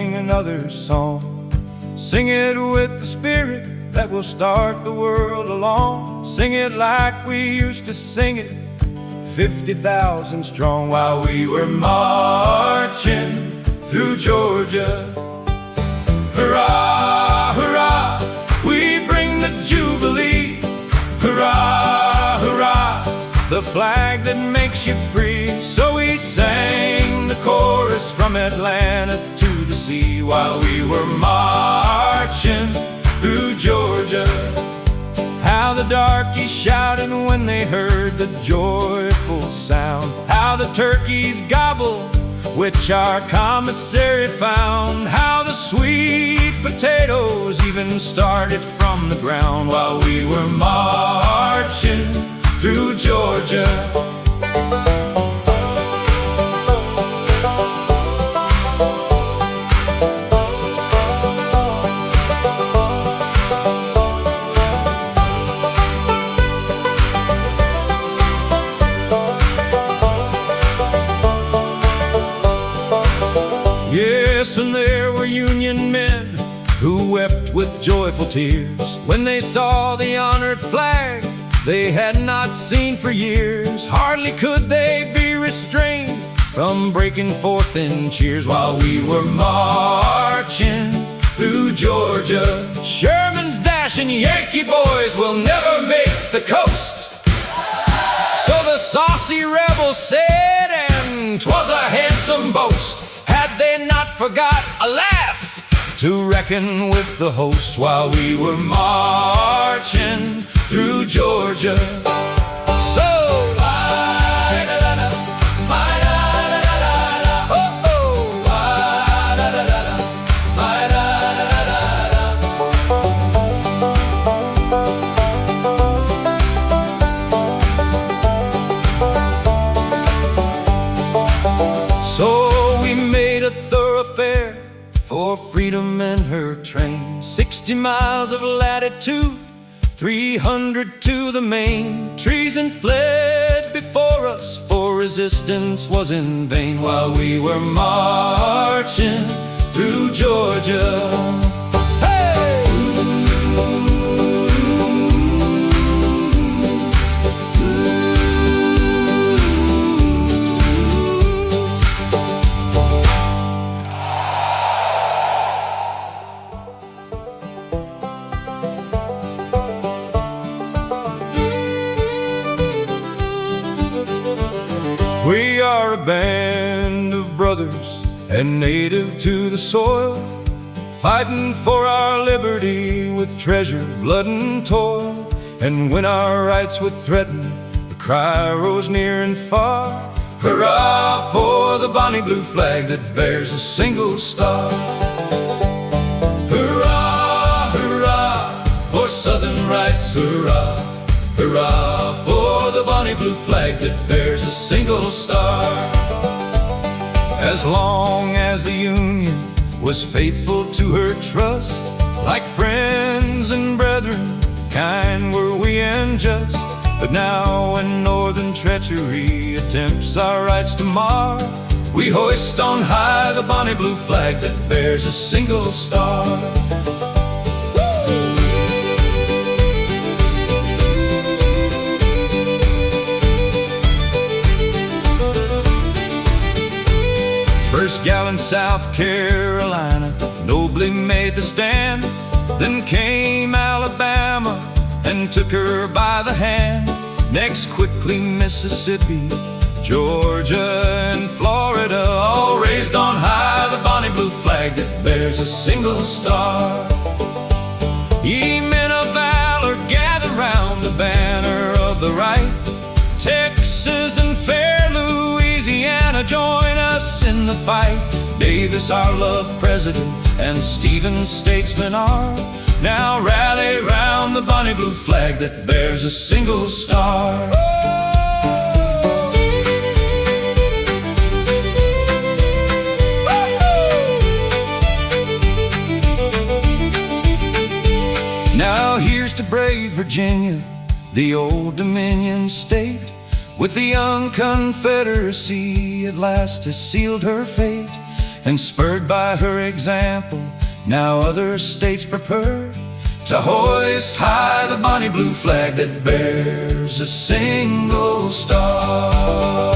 sing another song. Sing it with the spirit that will start the world along. Sing it like we used to sing it, 50,000 strong, while we were marching through Georgia. Hurrah, hurrah, we bring the Jubilee. Hurrah, hurrah, the flag that makes you free. So we sang the chorus from Atlanta to the sea, while we were marching through Georgia. How the darkies shouted when they heard the joyful sound. How the turkeys gobbled, which our commissary found. How the sweet potatoes even started from the ground, while we were marching through Georgia. Yes, and there were Union men who wept with joyful tears when they saw the honored flag they had not seen for years. Hardly could they be restrained from breaking forth in cheers, while we were marching through Georgia. Sherman's dashing Yankee boys will never make the coast, so the saucy rebels said, and 'twas a handsome boast. Had they not forgot, alas, to reckon with the host, while we were marching through Georgia. So, for freedom and her train, 60 miles of latitude, 300 to the main. Treason fled before us, for resistance was in vain, while we were marching through Georgia. We are a band of brothers and native to the soil, fighting for our liberty with treasure, blood and toil. And when our rights were threatened, the cry rose near and far. Hurrah for the bonny blue flag that bears a single star. Hurrah, hurrah for Southern rights, hurrah. Hurrah for the bonny blue flag that bears a single star. As long as the Union was faithful to her trust, like friends and brethren, kind were we and just. But now when northern treachery attempts our rights to mar, we hoist on high the bonny blue flag that bears a single star. First gal in South Carolina nobly made the stand. Then came Alabama and took her by the hand. Next quickly Mississippi, Georgia and Florida, all raised on high the bonny blue flag that bears a single star. Ye men of valor, gather round the banner of the right. Texas and fair Louisiana, join us in the fight. Davis, our loved president, and Stevens, statesmen are. Now rally round the bonny blue flag that bears a single star. Now here's to brave Virginia, the old Dominion state. With the young Confederacy at last has sealed her fate. And spurred by her example, now other states prepare to hoist high the bonny blue flag that bears a single star.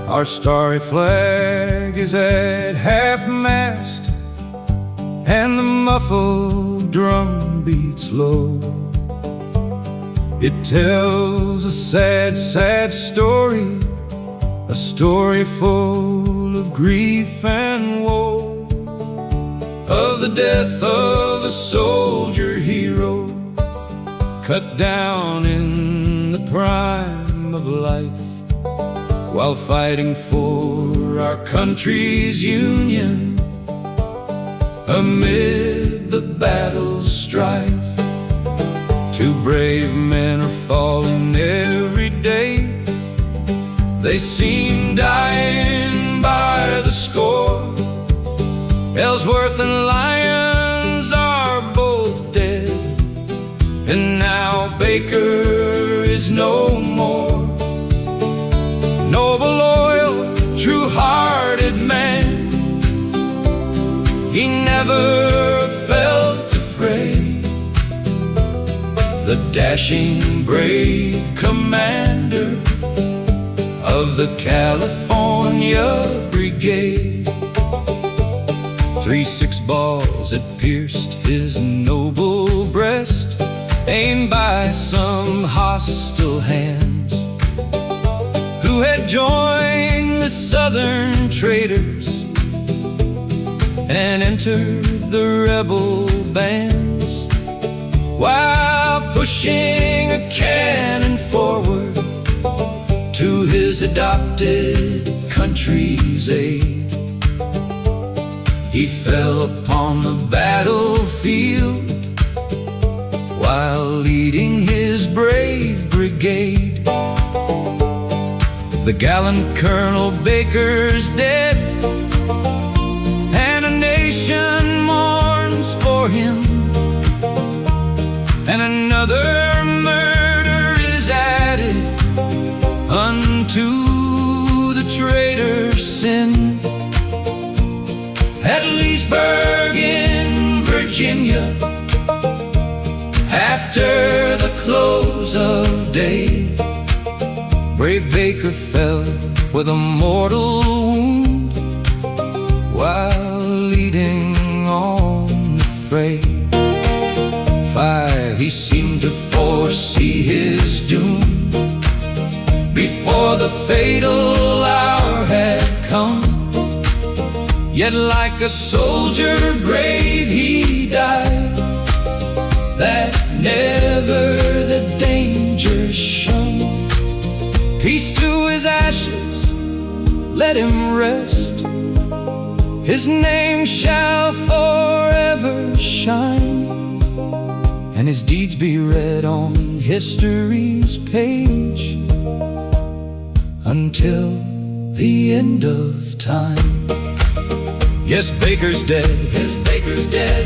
Our starry flag is at half-mast, and the muffled drum beats low. It tells a sad, sad story, a story full of grief and woe, of the death of a soldier hero, cut down in the prime of life, while fighting for our country's union amid the battle's strife. Two brave men are falling every day. They seem dying by the score. Ellsworth and Lyons are both dead, and now Baker is no more. Noble, loyal, true-hearted man, he never felt afraid. The dashing, brave commander of the California Brigade. 3-6 balls that pierced his noble breast, aimed by some hostile hands, who had joined the Southern traitors and entered the rebel bands, while pushing a cannon forward to his adopted country's aid. He fell upon the battlefield while leading his brave brigade. The gallant Colonel Baker's dead, and a nation mourns for him, and another murder is added unto the traitor's sin. At Leesburg in Virginia, after the close of day, brave Baker fell with a mortal wound while leading on the fray. 5, he seemed to foresee his doom before the fatal hour had come. Yet like a soldier brave he died, that never the danger shone. Peace to his ashes, let him rest. His name shall forever shine, and his deeds be read on history's page until the end of time. Yes, Baker's dead,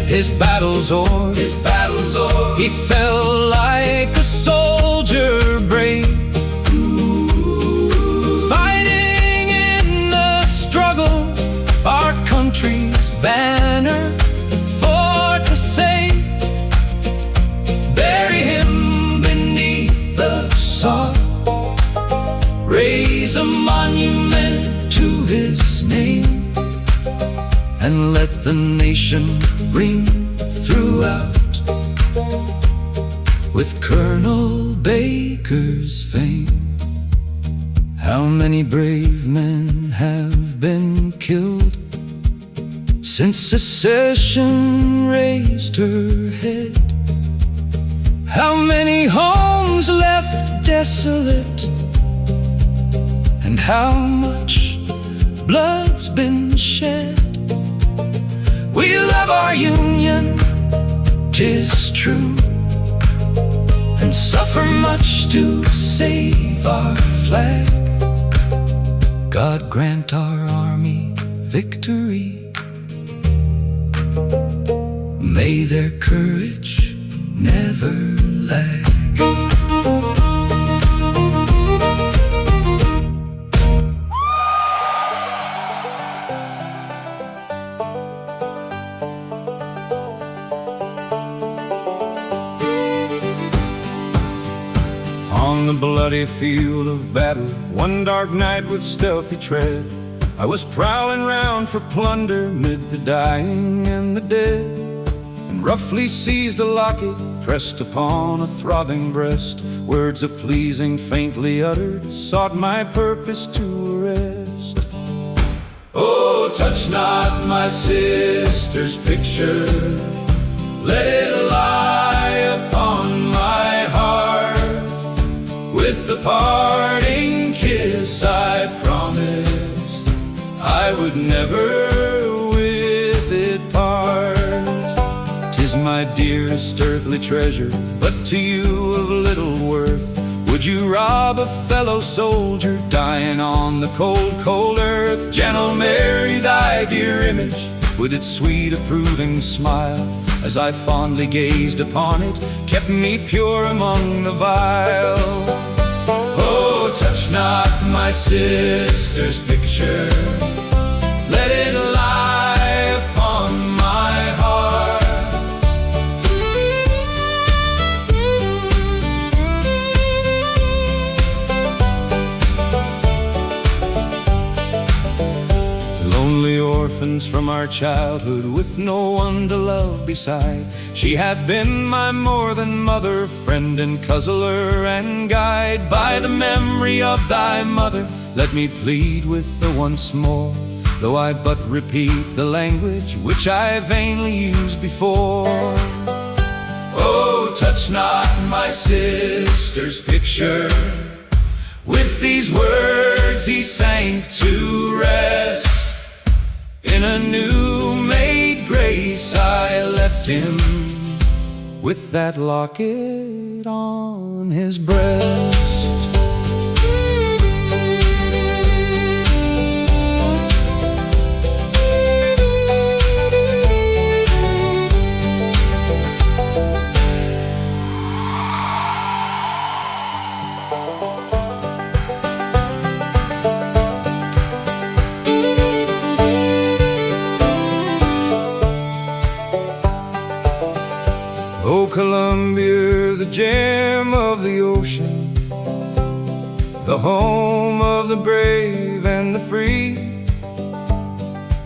his battle's o'er, he fell like a soldier brave, fighting in the struggle, our country's banner for to save. Bury him beneath the sod, raise a monument to his name, and let the nation ring throughout with Colonel Baker's fame. How many brave men have been killed since secession raised her head? How many homes left desolate, and how much blood's been shed? We love our union, 'tis true, and suffer much to save our flag. God grant our army victory. May their courage never lag. On the bloody field of battle, one dark night with stealthy tread, I was prowling round for plunder mid the dying and the dead, and roughly seized a locket pressed upon a throbbing breast. Words of pleasing faintly uttered sought my purpose to arrest. Oh, touch not my sister's picture, let it lie upon my heart. With the parting kiss I promised I would never with it part. 'Tis my dearest earthly treasure, but to you of little worth. Would you rob a fellow soldier dying on the cold, cold earth? Gentle Mary, thy dear image, with its sweet approving smile, as I fondly gazed upon it, kept me pure among the vile. Oh, touch not my sister's picture, let it lie upon my heart. Lonely orphans from our childhood, with no one to love beside, she hath been my more than mother, friend and consoler and guide. By the memory of thy mother, let me plead with her once more, though I but repeat the language which I vainly used before. Oh, touch not my sister's picture. With these words he sank to rest. In a new made grace I left him, with that locket on his breast. Oh, Columbia, the gem of the ocean, the home of the brave and the free,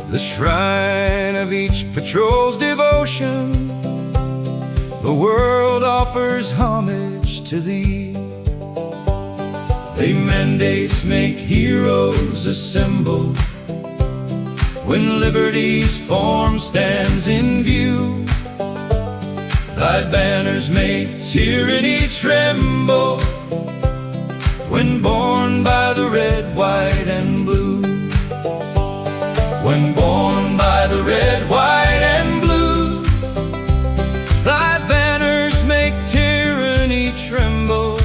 the shrine of each patrol's devotion, the world offers homage to thee. They mandates make heroes assemble, when liberty's form stands in view. Thy banners make tyranny tremble, when borne by the red, white, and blue. When borne by the red, white, and blue, thy banners make tyranny tremble,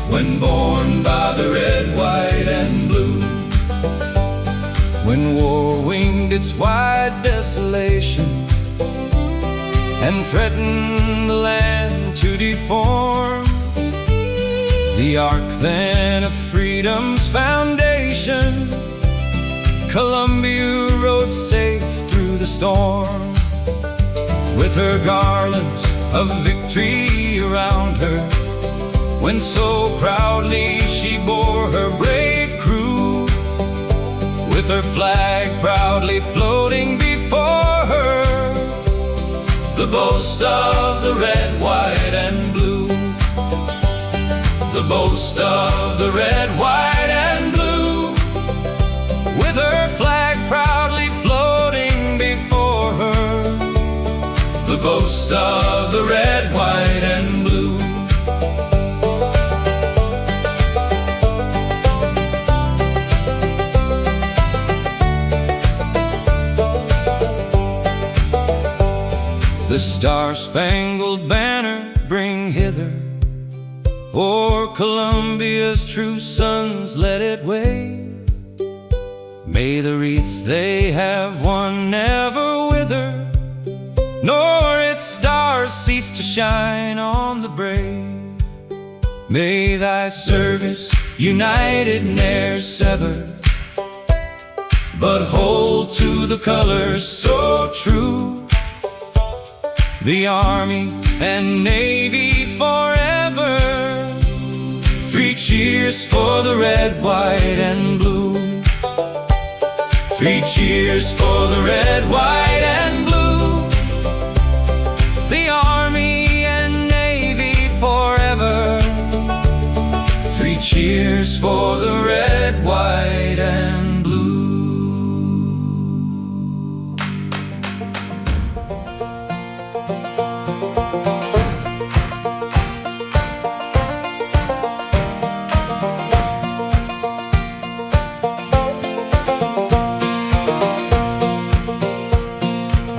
when borne by the red, white, and blue. When war winged its wide desolation, and threatened the land to deform, the ark then of freedom's foundation, Columbia rode safe through the storm. With her garlands of victory around her, when so proudly she bore her brave crew, with her flag proudly floating before her, the boast of the red, white, and blue. The boast of the red, white, and blue, with her flag proudly floating before her. The boast of the red, white, and blue. The star-spangled banner bring hither, o'er Columbia's true sons let it wave. May the wreaths they have won never wither, nor its stars cease to shine on the brave. May thy service united ne'er sever, but hold to the colors so true. The Army and Navy forever. Three cheers for the red, white, and blue. Three cheers for the red, white, and blue. The Army and Navy forever. Three cheers for the red, white, and blue.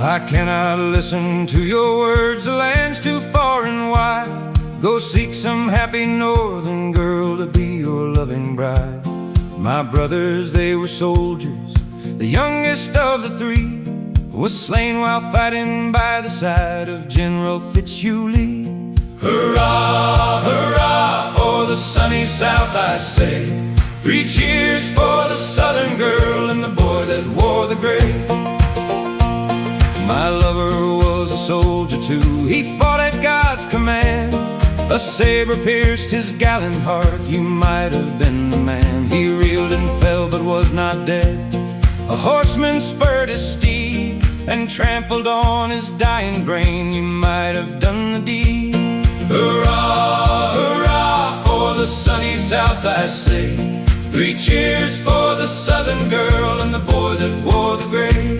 I cannot listen to your words, the land's too far and wide. Go seek some happy northern girl to be your loving bride. My brothers, they were soldiers, the youngest of the three was slain while fighting by the side of General Fitzhugh. Hurrah, hurrah, for the sunny South I say. Three cheers for the southern girl and the boy that wore the gray. My lover was a soldier too, he fought at God's command. A saber pierced his gallant heart, you might have been the man. He reeled and fell but was not dead. A horseman spurred his steed and trampled on his dying brain, you might have done the deed. Hurrah, hurrah, for the sunny South I say. Three cheers for the southern girl and the boy that wore the gray.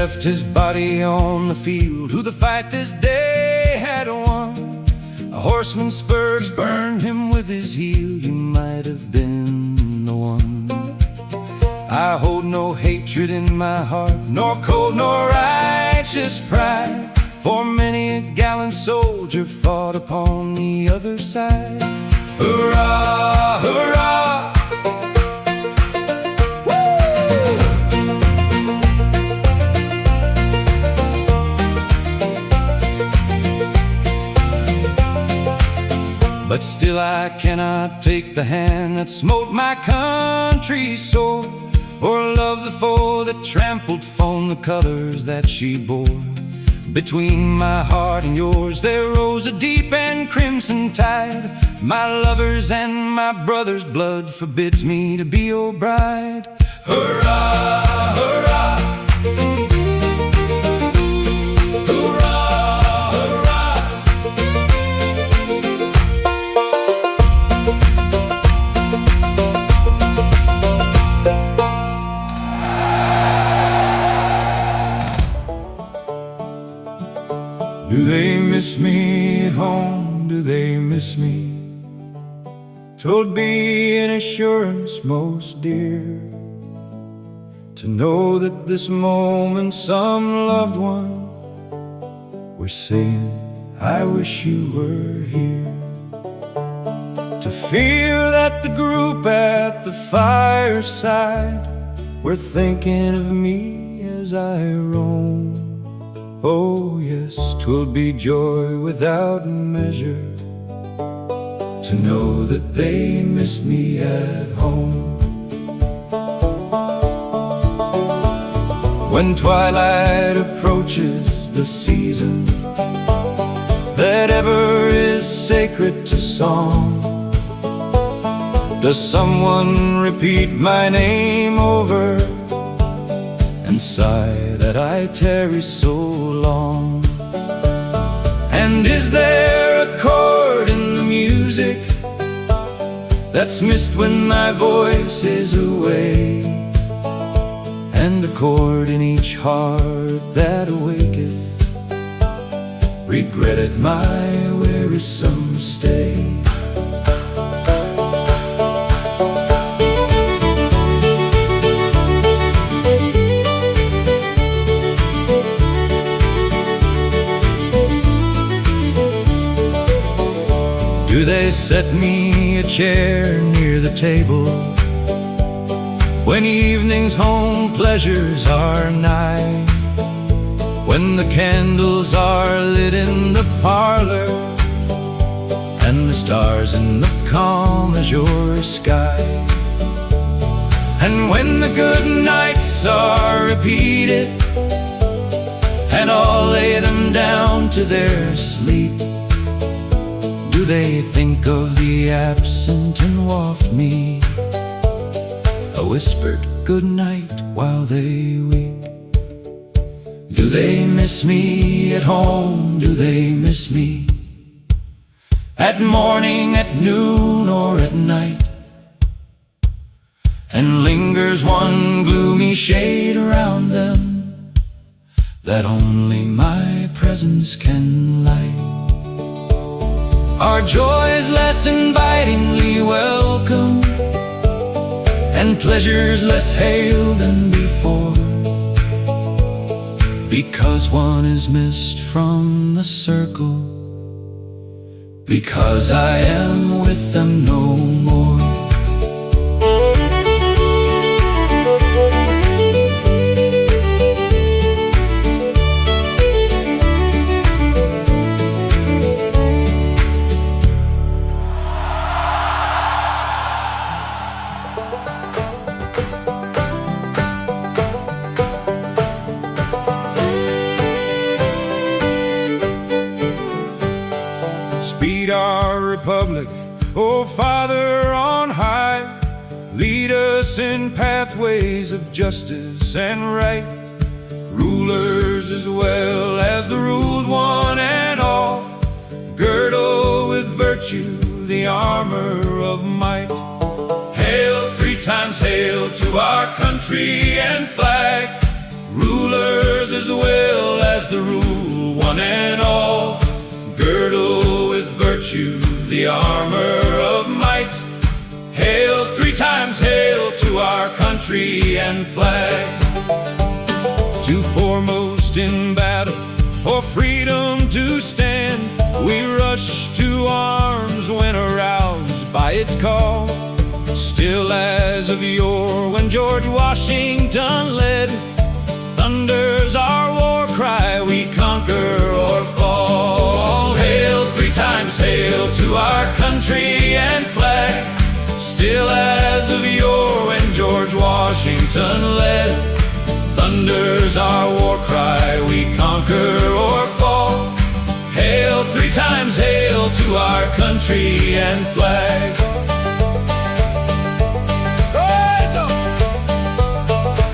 Left his body on the field, who the fight this day had won. A horseman's spurs burned him with his heel, you might have been the one. I hold no hatred in my heart, nor cold nor righteous pride, for many a gallant soldier fought upon the other side. Hurrah, hurrah! But still I cannot take the hand that smote my country sore, or love the foe that trampled on the colors that she bore. Between my heart and yours there rose a deep and crimson tide. My lover's and my brother's blood forbids me to be your bride. Hurrah, hurrah! Do they miss me at home? Do they miss me? 'Twould be an assurance most dear to know that this moment some loved one were saying, I wish you were here. To feel that the group at the fireside were thinking of me as I roam. Oh yes, 'twill be joy without measure to know that they miss me at home. When twilight approaches, the season that ever is sacred to song, does someone repeat my name over and sigh that I tarry so long? And is there a chord in the music that's missed when my voice is away, and a chord in each heart that awaketh regret at my wearisome stay? they set me a chair near the table. When evening's home pleasures are nigh, when the candles are lit in the parlor, and the stars in the calm azure sky, and when the good nights are repeated, and all lay them down to their sleep, do they think of the absent and waft me a whispered good night while they weep? Do they miss me at home? Do they miss me at morning, at noon, or at night? And lingers one gloomy shade around them that only my presence can light? Are joys less invitingly welcome, and pleasures less hailed than before, because one is missed from the circle, because I am with them no more? Speed our republic, O Father on high. Lead us in pathways of justice and right, rulers as well as the ruled one and all. Girdle with virtue the armor of might. Hail, three times hail to our country and flag, rulers as well as the ruled one and all. Girdle with virtue the armor of might. Hail, three times hail to our country and flag. Two foremost in battle, for freedom to stand, we rush to arms when aroused by its call. Still as of yore when George Washington led, thunders our war cry, we conquer or fall. Hail, three times hail to our country and flag. Still as of yore when George Washington led, thunders our war cry, we conquer or fall. Hail, three times hail to our country and flag. Rise up!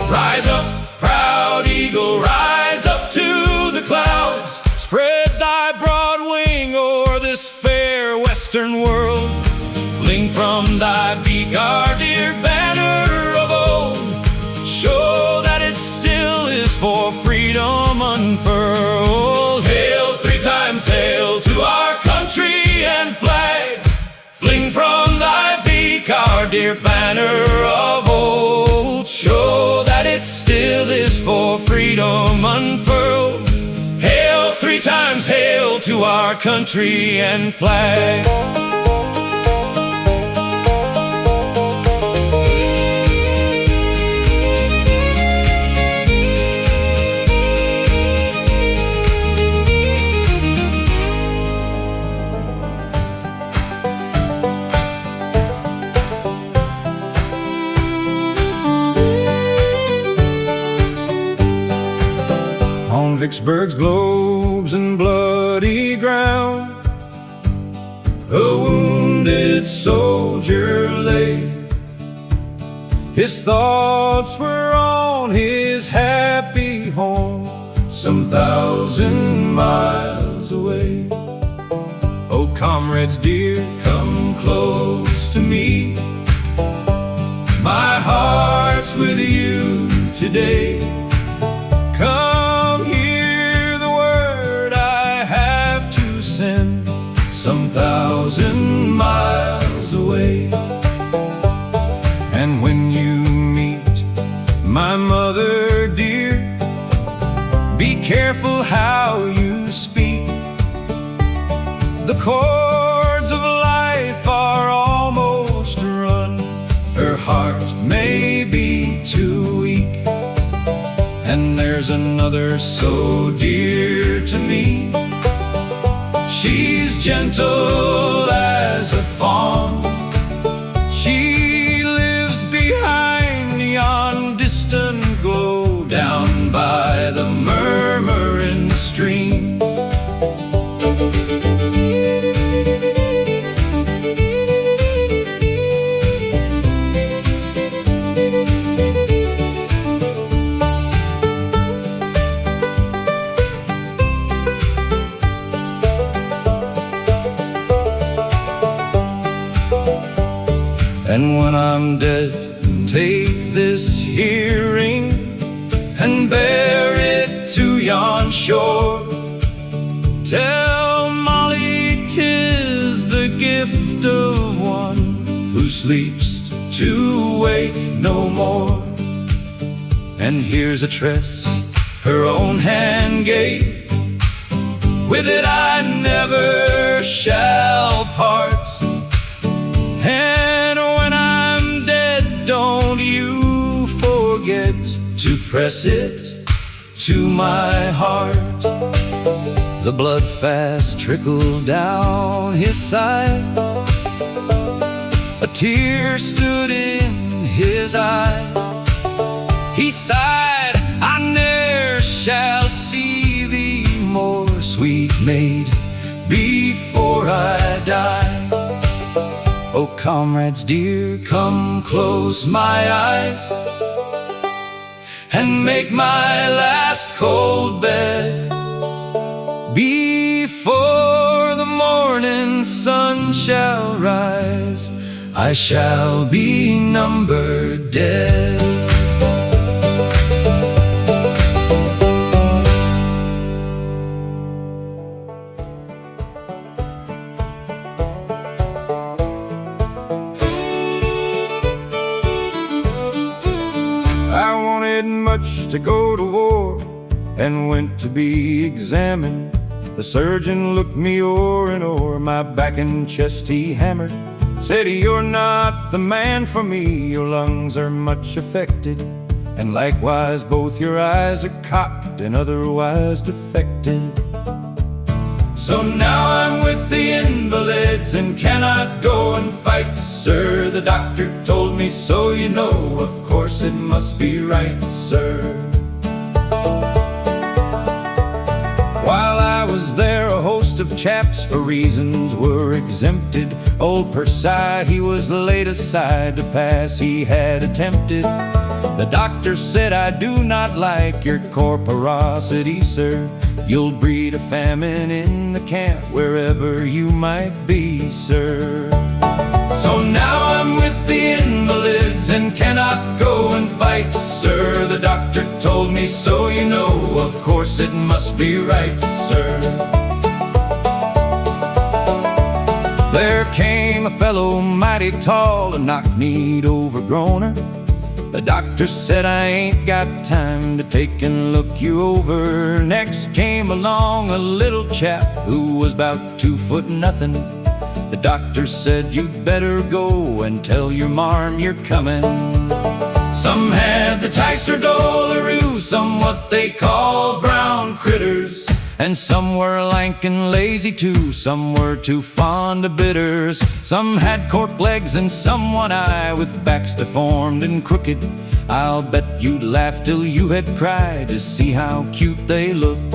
Rise up, proud eagle, rise up to the clouds. Spread thy broad wing o'er this fair western world. Fling from thy beak our dear banner of old. Show that it still is for freedom unfurled. Hail, three times hail to our country and flag. Fling from thy beak our dear banner of old. Show that it still is for freedom unfurled. Hail, three times hail to our country and flag. On Vicksburg's globes and bloody ground, a wounded soldier lay. His thoughts were on his happy home, some 1,000 miles away. Oh, comrades dear, come close to me. My heart's with you today. Come hear the word I have to send, some 1,000 miles away. And when you meet my mother dear, be careful how you speak. The chords of life and there's another so dear to me. She's gentle as a fawn. She lives behind yon distant glow, down by the murmuring stream. And when I'm dead, take this here ring and bear it to yon shore. Tell Molly 'tis the gift of one who sleeps to wake no more. And here's a tress her own hand gave, with it I never shall part. And when I'm dead, don't you forget to press it to my heart. The blood fast trickled down his side, a tear stood in his eye. He sighed, I ne'er shall see thee more, sweet maid, before I die. Oh, comrades dear, come close my eyes and make my last cold bed. Before the morning sun shall rise, I shall be numbered dead. Much to go to war, and went to be examined. The surgeon looked me o'er and o'er, my back and chest he hammered. Said, you're not the man for me, your lungs are much affected, and likewise both your eyes are cocked and otherwise defected. So now I'm with the invalids and cannot go and fight, sir. The doctor told me so, you know, of course it must be right, sir. While I was there, a host of chaps for reasons were exempted. Old Perside, he was laid aside, to pass he had attempted. The doctor said, I do not like your corporosity, sir. You'll breed a famine in the camp, wherever you might be, sir. So now I'm with the invalids and cannot go and fight, sir. The doctor told me so, you know, of course it must be right, sir. There came a fellow mighty tall, a knock-kneed overgrowner. The doctor said, I ain't got time to take and look you over. Next came along a little chap who was about 2 foot nothing. The doctor said, you'd better go and tell your marm you're coming. Some had the Ticer Dolaroo, some what they call brown critters, and some were lank and lazy too, some were too fond of bitters. Some had cork legs and some one eye, with backs deformed and crooked. I'll bet you'd laugh till you had cried to see how cute they looked.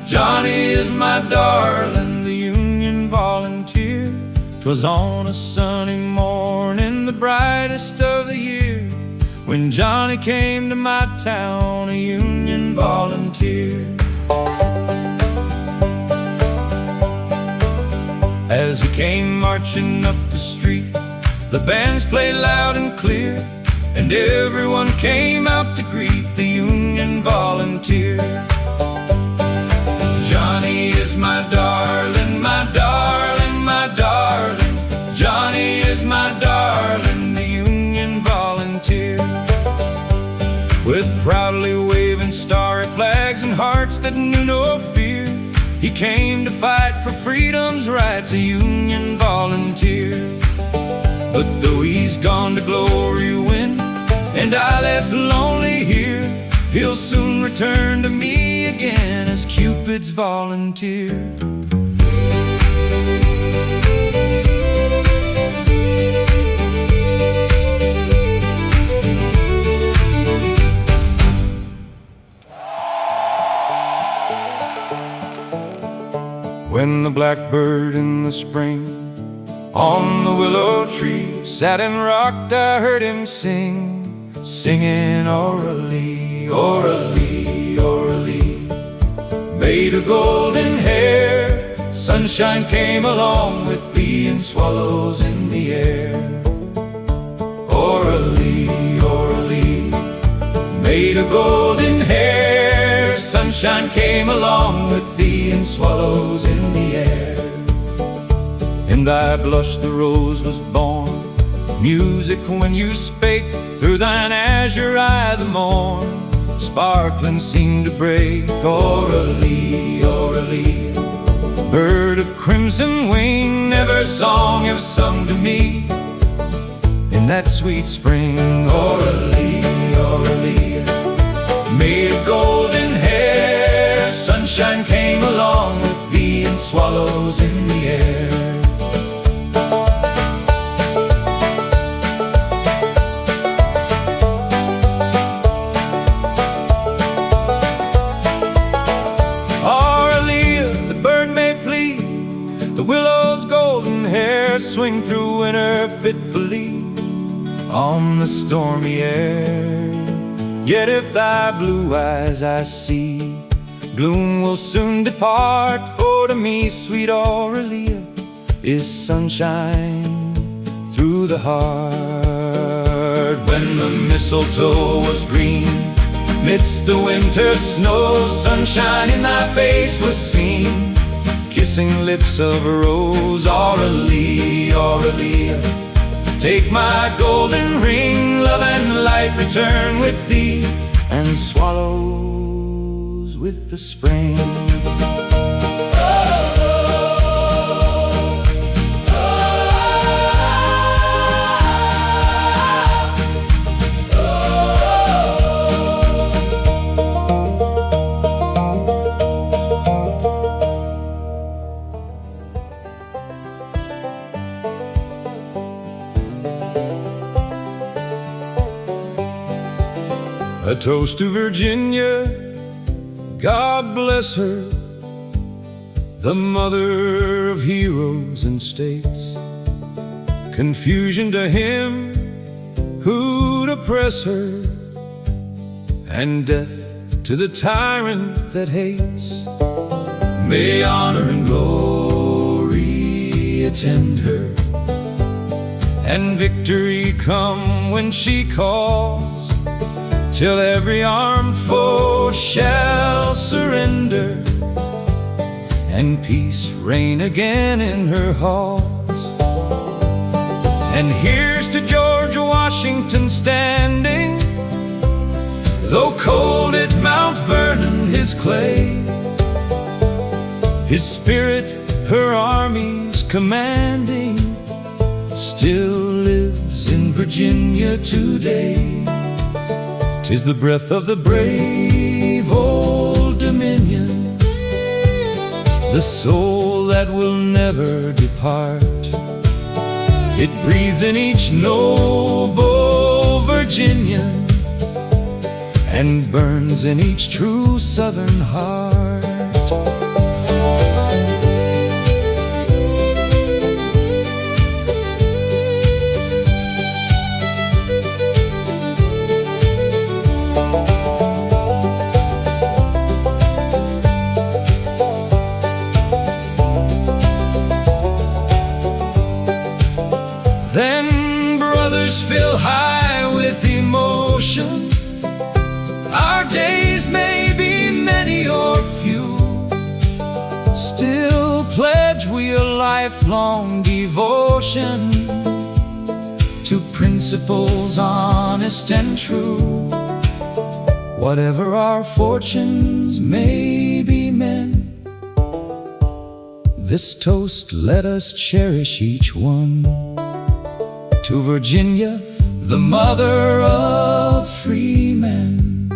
Johnny is my darling, the Union volunteer. 'Twas on a sunny morning, the brightest of the year, when Johnny came to my town, a Union volunteer. As he came marching up the street, the bands played loud and clear, and everyone came out to greet the Union volunteer. Johnny Johnny is my darling, my darling, my darling. Johnny is my darling, the Union volunteer. With proudly waving starry flags and hearts that knew no fear, he came to fight for freedom's rights, a Union volunteer. But though he's gone to glory win, and I left lonely here, he'll soon return to me again as Cupid's volunteer. When the blackbird in the spring on the willow tree sat and rocked, I heard him sing, singing orally, orally, orally. Made of golden hair, sunshine came along with thee, and swallows in the air. Orally, orally. Made of golden hair, sunshine came along with thee, and swallows in the air. In thy blush the rose was born, music when you spake, through thine azure eye the morn sparkling seemed to break. Orally, orally. Bird of crimson wing, never song have sung to me in that sweet spring. Orally, orally. Made of golden hair, sunshine came along with thee, and swallows in the air. The willow's golden hair swing through winter fitfully on the stormy air. Yet if thy blue eyes I see, gloom will soon depart, for to me sweet Aurelia is sunshine through the heart. When the mistletoe was green midst the winter snow, sunshine in thy face was seen, kissing lips of a rose. Aurelie, Aurelie, take my golden ring, love and light return with thee, and swallows with the spring. A toast to Virginia, God bless her, the mother of heroes and states. Confusion to him who'd oppress her, and death to the tyrant that hates. May honor and glory attend her, and victory come when she calls, till every armed foe shall surrender, and peace reign again in her halls. And here's to George Washington standing, though cold at Mount Vernon his clay, his spirit her armies commanding, still lives in Virginia today. 'Tis the breath of the brave Old Dominion, the soul that will never depart. It breathes in each noble Virginian, and burns in each true Southern heart. Then brothers fill high with emotion, our days may be many or few, Still pledge we a lifelong devotion to principles honest and true. Whatever our fortunes may be men, this toast let us cherish each one. To Virginia, the mother of free men,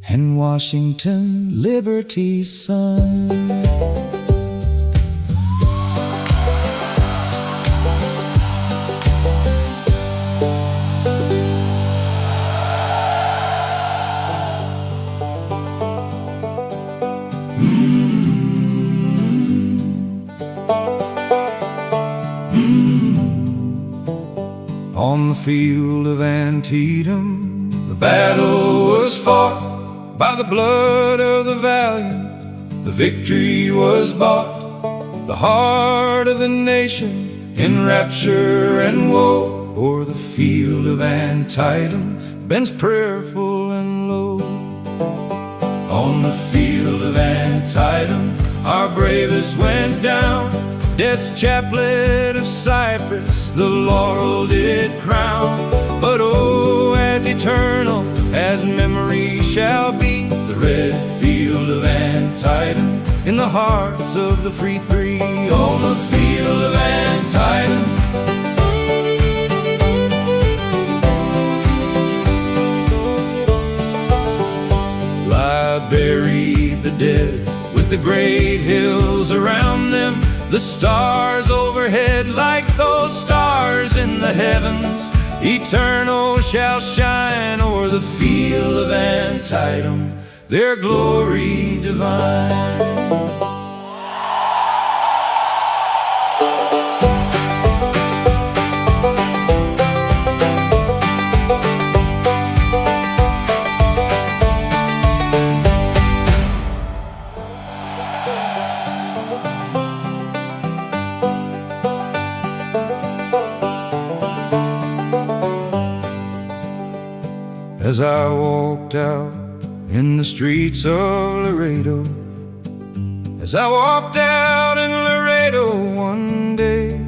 and Washington, liberty's son. On the field of Antietam, the battle was fought. By the blood of the valiant, the victory was bought. The heart of the nation in rapture and woe, o'er the field of Antietam bends prayerful and low. On the field of Antietam, our bravest went down. Death's chaplet of cypress the laurel did crown. But oh, as eternal as memory shall be, the red field of Antietam in the hearts of the free three. On the field of Antietam, lie buried the dead with the great hills around them. The stars overhead, like those stars in the heavens, eternal shall shine o'er the field of Antietam, their glory divine. As I walked out in the streets of Laredo, as I walked out in Laredo one day,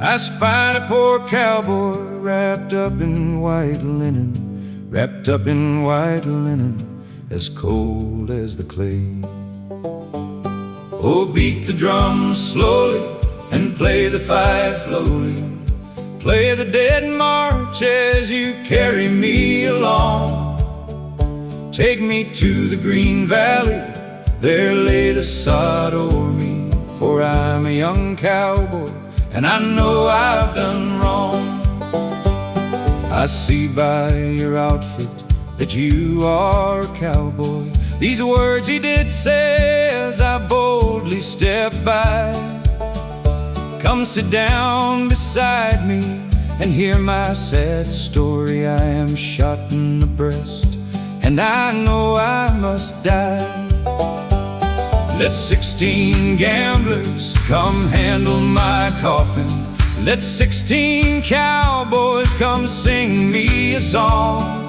I spied a poor cowboy wrapped up in white linen, wrapped up in white linen, as cold as the clay. Oh, beat the drums slowly and play the fife lowly, play the dead march as you carry me along. Take me to the green valley, there lay the sod o'er me, for I'm a young cowboy and I know I've done wrong. I see by your outfit that you are a cowboy. These words he did say as I boldly stepped by. Come sit down beside me and hear my sad story. I am shot in the breast and I know I must die. Let 16 gamblers come handle my coffin. Let 16 cowboys come sing me a song.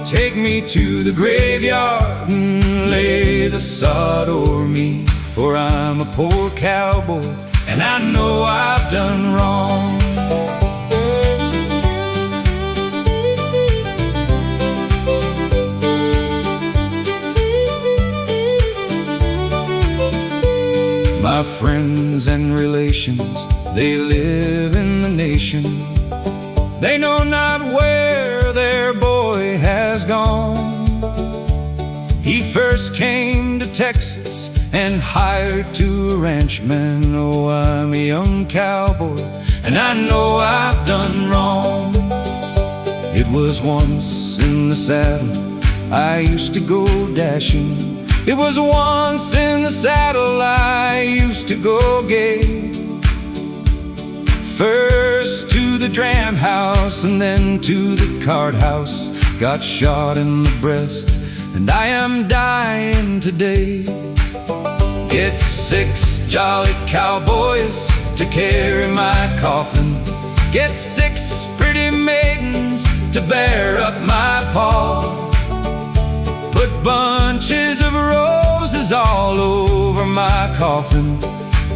Take me to the graveyard and lay the sod o'er me, for I'm a poor cowboy and I know I've done wrong. My friends and relations, they live in the nation. They know not where their boy has gone. He first came to Texas and hired to a ranchman. Oh, I'm a young cowboy and I know I've done wrong. It was once in the saddle I used to go dashing. It was once in the saddle I used to go gay. First to the dram house and then to the card house. Got shot in the breast and I am dying today. Get 6 jolly cowboys to carry my coffin. Get 6 pretty maidens to bear up my paw. Put bunches of roses roses all over my coffin,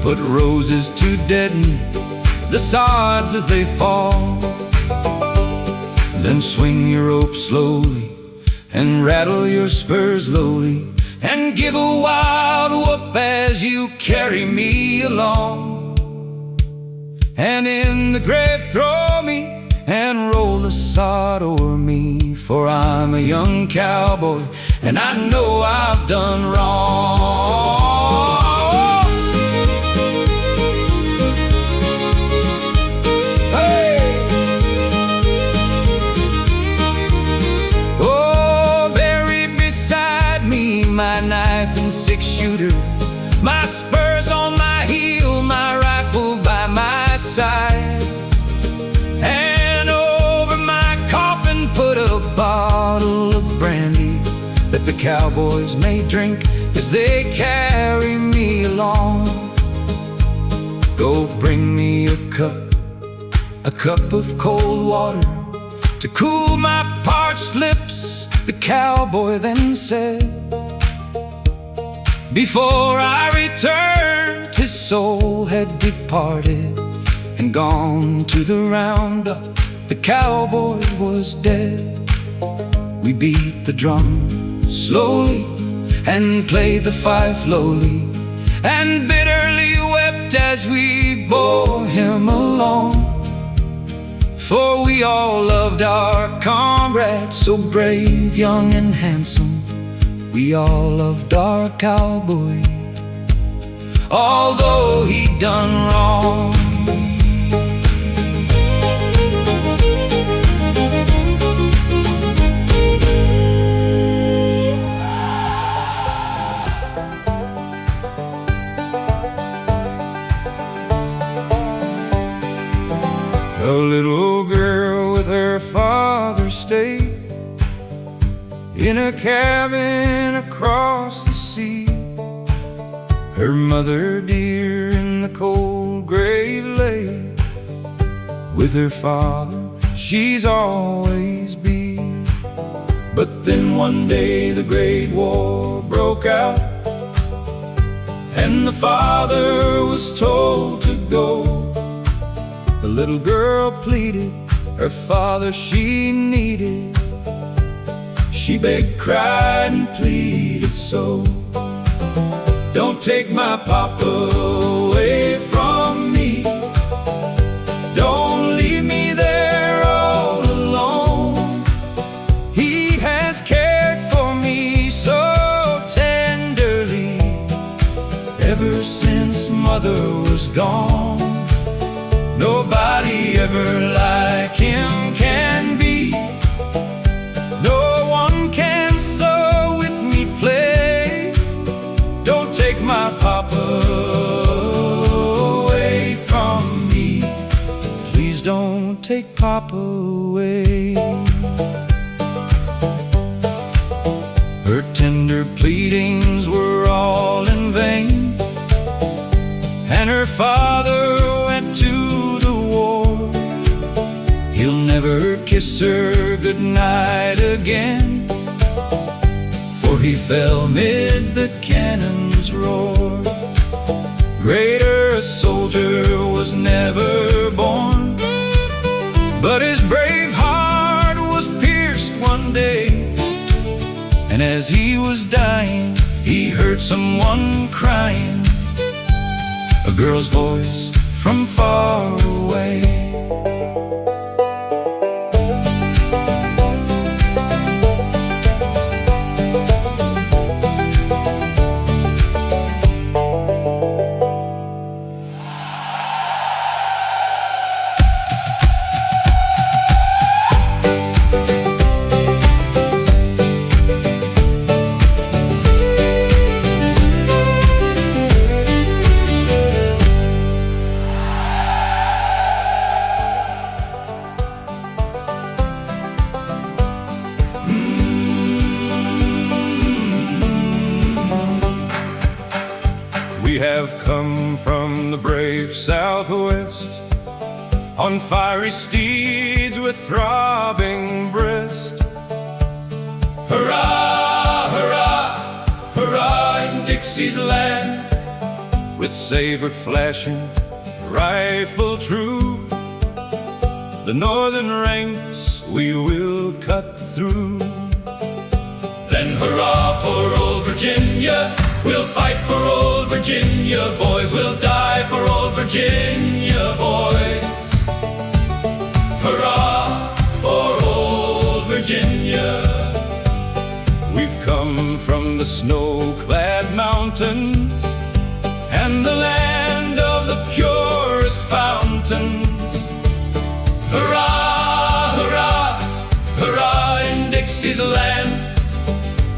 put roses to deaden the sods as they fall. Then swing your rope slowly and rattle your spurs lowly, and give a wild whoop as you carry me along. And in the grave throw me and roll the sod o'er me, for I'm a young cowboy and I know I've done wrong. Hey! Oh, buried beside me my knife and six-shooter, my spurs on my heel, my rifle by my side. And over my coffin put a bottle of brandy that the cowboys may drink as they carry me along. Go bring me a cup of cold water to cool my parched lips, the cowboy then said. Before I returned, his soul had departed and gone to the roundup. The cowboy was dead. We beat the drum slowly and played the fife lowly, and bitterly wept as we bore him along. For we all loved our comrade, so brave, young and handsome. We all loved our cowboy, although he'd done wrong. A little girl with her father stayed in a cabin across the sea. Her mother dear in the cold grave lay. With her father she's always been. But then one day the Great War broke out, and the father was told to go. The little girl pleaded, her father she needed. She begged, cried, and pleaded so. Don't take my papa away from me. Don't leave me there all alone. He has cared for me so tenderly ever since mother was gone. Nobody ever like him can be. No one can sew with me play. Don't take my papa away from me. Please don't take papa away. Her tender pleadings were all in vain, and her father went to never kiss her goodnight again, for he fell mid the cannon's roar. Greater a soldier was never born, but his brave heart was pierced one day, and as he was dying he heard someone crying, a girl's voice from far away. We have come from the brave Southwest on fiery steeds with throbbing breast. Hurrah, hurrah, hurrah, indeed. Dixie's land, with saber flashing, rifle true, the northern ranks we will cut through. Then hurrah for old Virginia, we'll fight for old Virginia, boys, we'll die for old Virginia, boys. Hurrah for old Virginia. We've come from the snow-clad mountains and the land of the purest fountains. Hurrah, hurrah, hurrah in Dixie's land.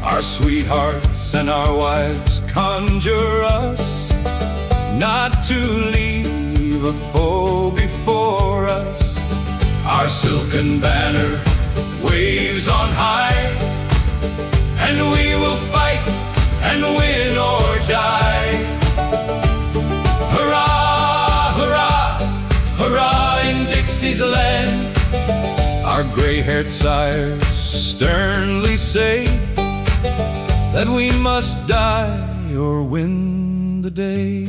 Our sweethearts and our wives conjure us not to leave a foe before us. Our silken banner waves on high, and we will fight and win or die. Hurrah, hurrah, hurrah in Dixie's land. Our gray-haired sires sternly say that we must die or win the day.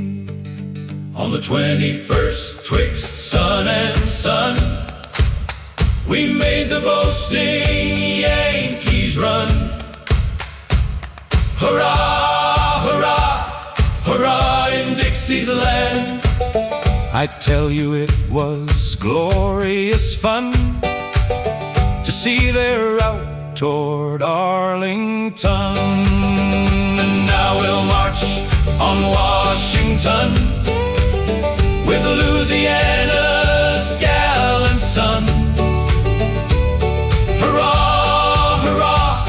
On the 21st, twixt sun and sun, we made the boasting Yankees run. Hurrah, hurrah, hurrah in Dixie's land. I tell you it was glorious fun to see their route toward Arlington. And now we'll march on Washington with Louisiana's gallant son. Hurrah, hurrah,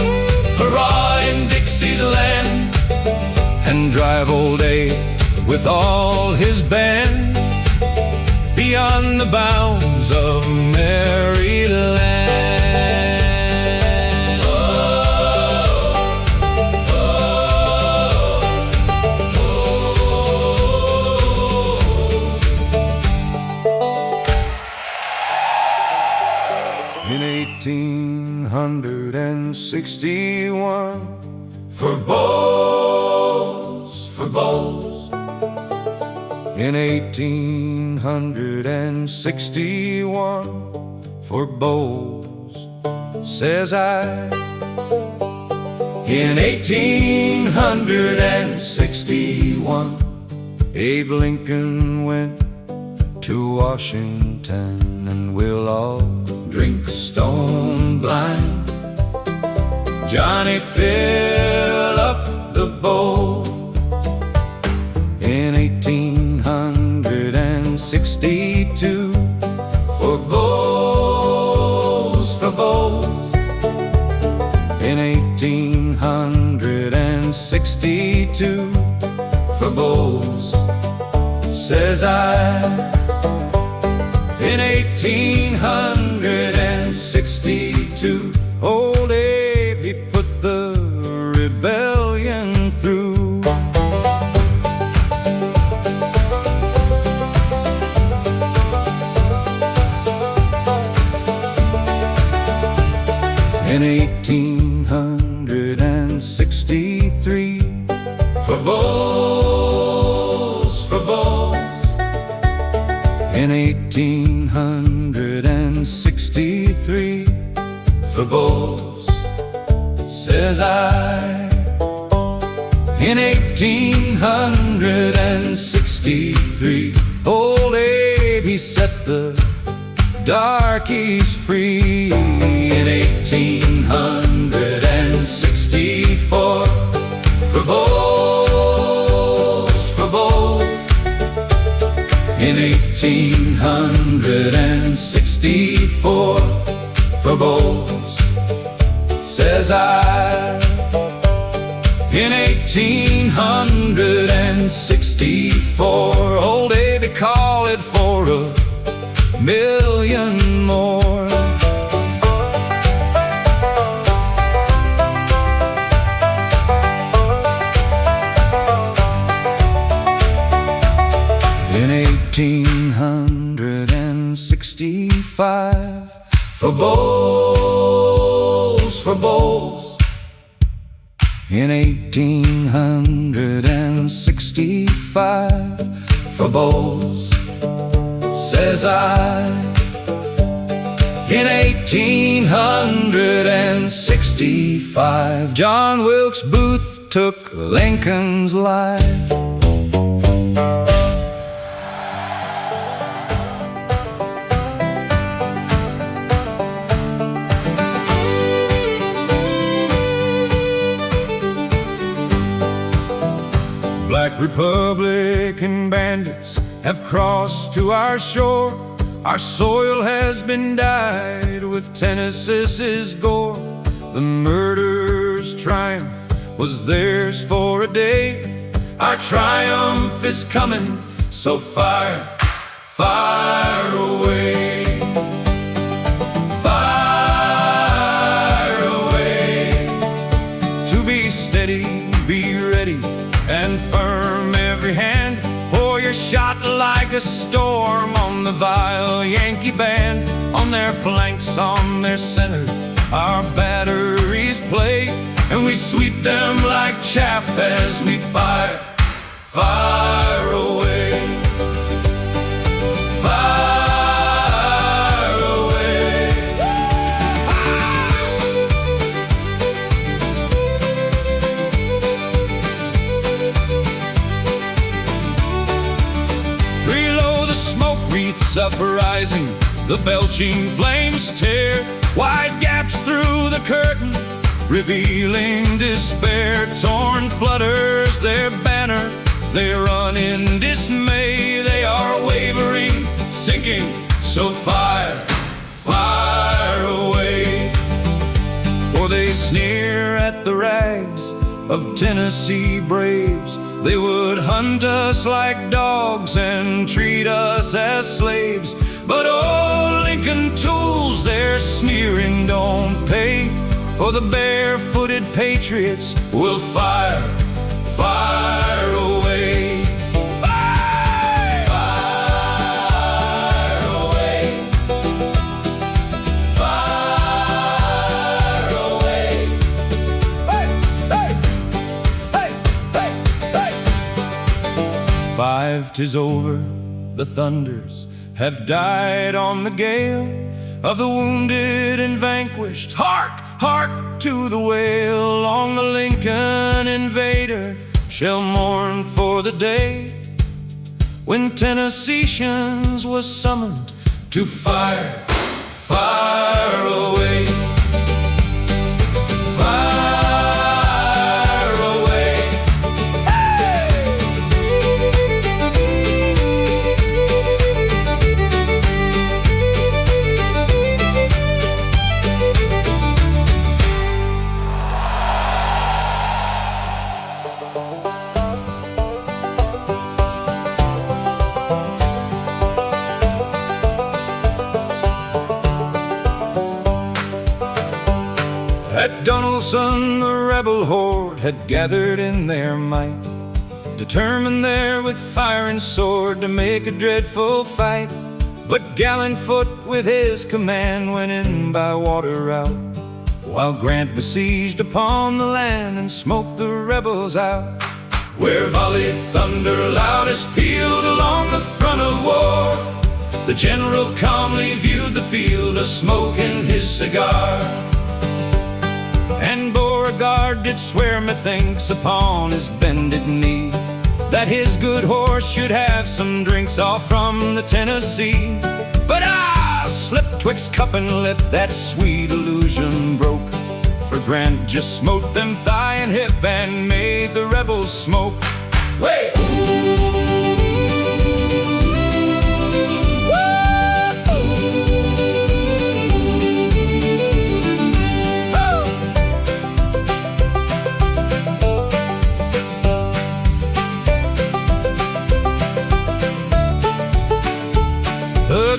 hurrah in Dixie's land. And drive old Abe with all his band beyond the bounds of Maryland. In 1861, for bows, for bows. In 1861, for bows, says I. In 1861, Abe Lincoln went to Washington, and we'll all drink stone blind. Johnny, fill up the bowl. In 1862, for bows, for bows. In 1862, for bows, says I. In 1862, old Abe, he put the rebellion through. In 1863, for bows, for bows. In 1863, for bows, says I. In 1863, old Abe, he set the darkies free. In 1864, for bows, for bows. In 1864, for bows, says I. In 1864, old Abe called it for a million more. In 1865, for bows, for bows. in 1865 for bowls, says I. In 1865 John Wilkes Booth took Lincoln's life. Black Republican bandits have crossed to our shore. Our soil has been dyed with Tennessee's gore. The murderer's triumph was theirs for a day. Our triumph is coming, so fire, fire away. Fire away. To be steady, be ready, and firm every hand. Pour your shot like a storm on the vile Yankee band. On their flanks, on their center, our batteries play, and we sweep them like chaff as we fire, fire away. Fire away. Freeload the smoke wreaths uprising, the belching flames tear wide gaps through the curtain, revealing despair. Torn flutters their banner, they run in dismay. They are wavering, sinking, so fire, fire away. For they sneer at the rags of Tennessee braves. They would hunt us like dogs and treat us as slaves. But old Lincoln tools, their sneering don't pay. For the barefooted patriots will fire, fire away. Fire! Fire away. Fire away. Hey! Hey! Hey! Hey! Hey! 5, 'tis over, the thunders have died on the gale of the wounded and vanquished. Hark, hark to the wail. Long the Lincoln invader shall mourn for the day when Tennesseeans was summoned to fire, fire away. Fire away. At Donelson the rebel horde had gathered in their might, determined there with fire and sword to make a dreadful fight. But gallant Foote with his command went in by water route, while Grant besieged upon the land and smoked the rebels out. Where volleyed thunder loudest pealed along the front of war, the general calmly viewed the field, a smoking his cigar. And Beauregard did swear, methinks, upon his bended knee, that his good horse should have some drinks off from the Tennessee. But slipped twixt cup and lip, that sweet illusion broke. For Grant just smote them thigh and hip and made the rebels smoke. Wait!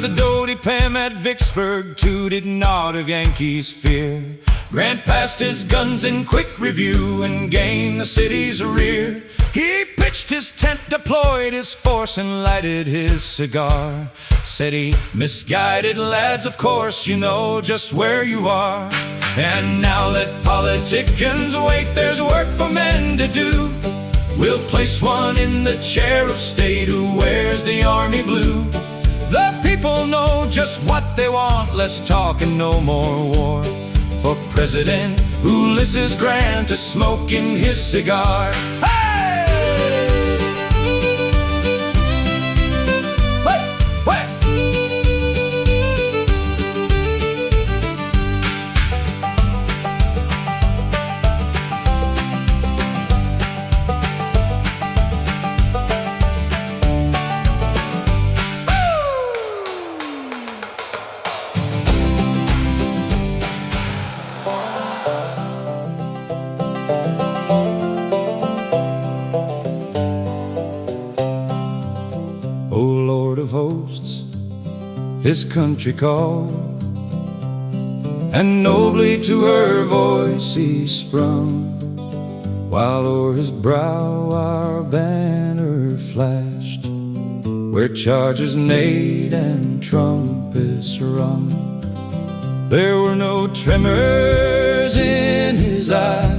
The doughty Pam at Vicksburg tooted not of Yankees' fear. Grant passed his guns in quick review and gained the city's rear. He pitched his tent, deployed his force, and lighted his cigar. Said he, "Misguided lads, of course you know just where you are. And now let politicians wait, there's work for men to do. We'll place one in the chair of state who wears the army blue. The people know just what they want, less talk and no more war. For President Ulysses Grant is smoking his cigar." Hosts, his country called, and nobly to her voice he sprung, while o'er his brow our banner flashed, where chargers neighed and trumpets rung. There were no tremors in his eye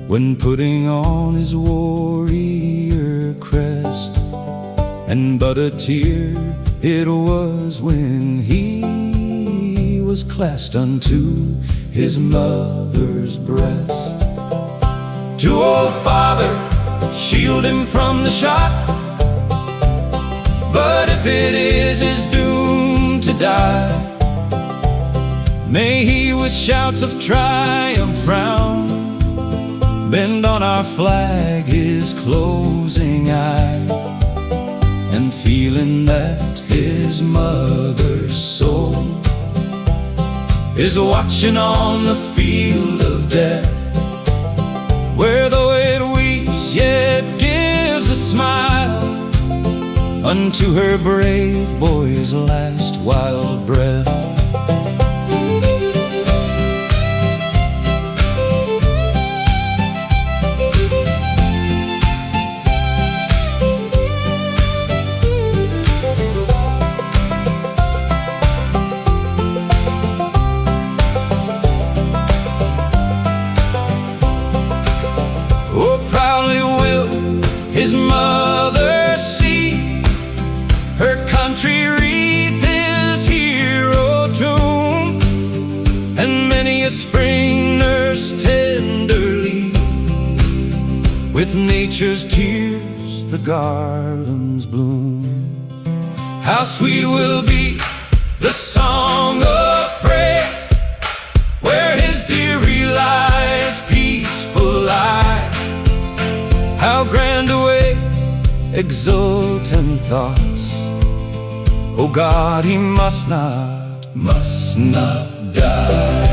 when putting on his warrior crest, and but a tear it was when he was clasped unto his mother's breast. To old father, shield him from the shot, but if it is his doom to die, may he with shouts of triumph round bend on our flag his closing eye. And feeling that his mother's soul is watching on the field of death, where though it weeps yet gives a smile unto her brave boy's last wild breath. His mother see her country wreath his hero tomb, and many a spring nursed tenderly with nature's tears the garlands bloom. How sweet will be the song of praise where his dearie lies peaceful lie. How grand away exultant thoughts, oh God, he must not die.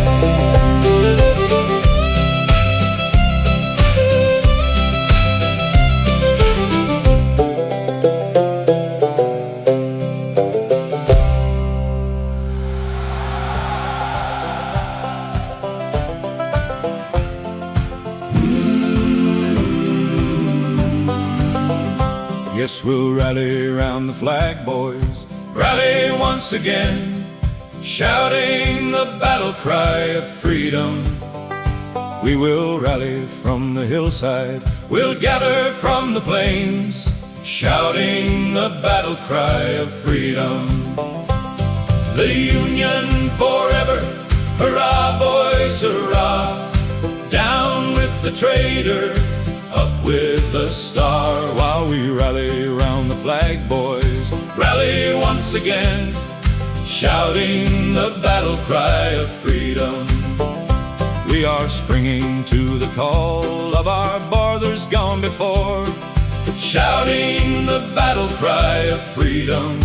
Yes, we'll rally round the flag, boys, rally once again, shouting the battle cry of freedom. We will rally from the hillside, we'll gather from the plains, shouting the battle cry of freedom. The Union forever, hurrah boys, hurrah. Down with the traitor, up with the star. While we rally round the flag, boys, rally once again, shouting the battle cry of freedom. We are springing to the call of our brothers gone before, shouting the battle cry of freedom.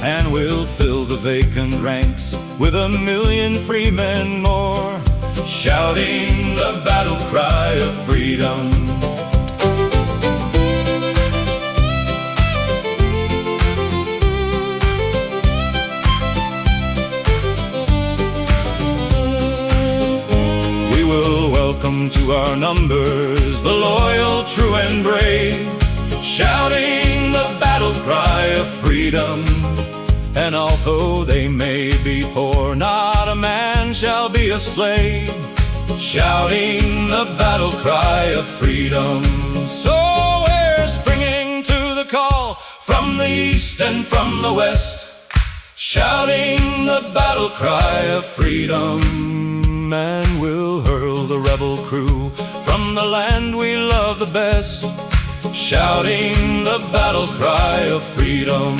And we'll fill the vacant ranks with 1,000,000 free men more, shouting the battle cry of freedom. numbers the loyal, true and brave, shouting the battle cry of freedom. And although they may be poor, not a man shall be a slave, shouting the battle cry of freedom. So we're springing to the call from the east and from the west, shouting the battle cry of freedom. And we'll hurl the rebel crew from the land we love the best, shouting the battle cry of freedom.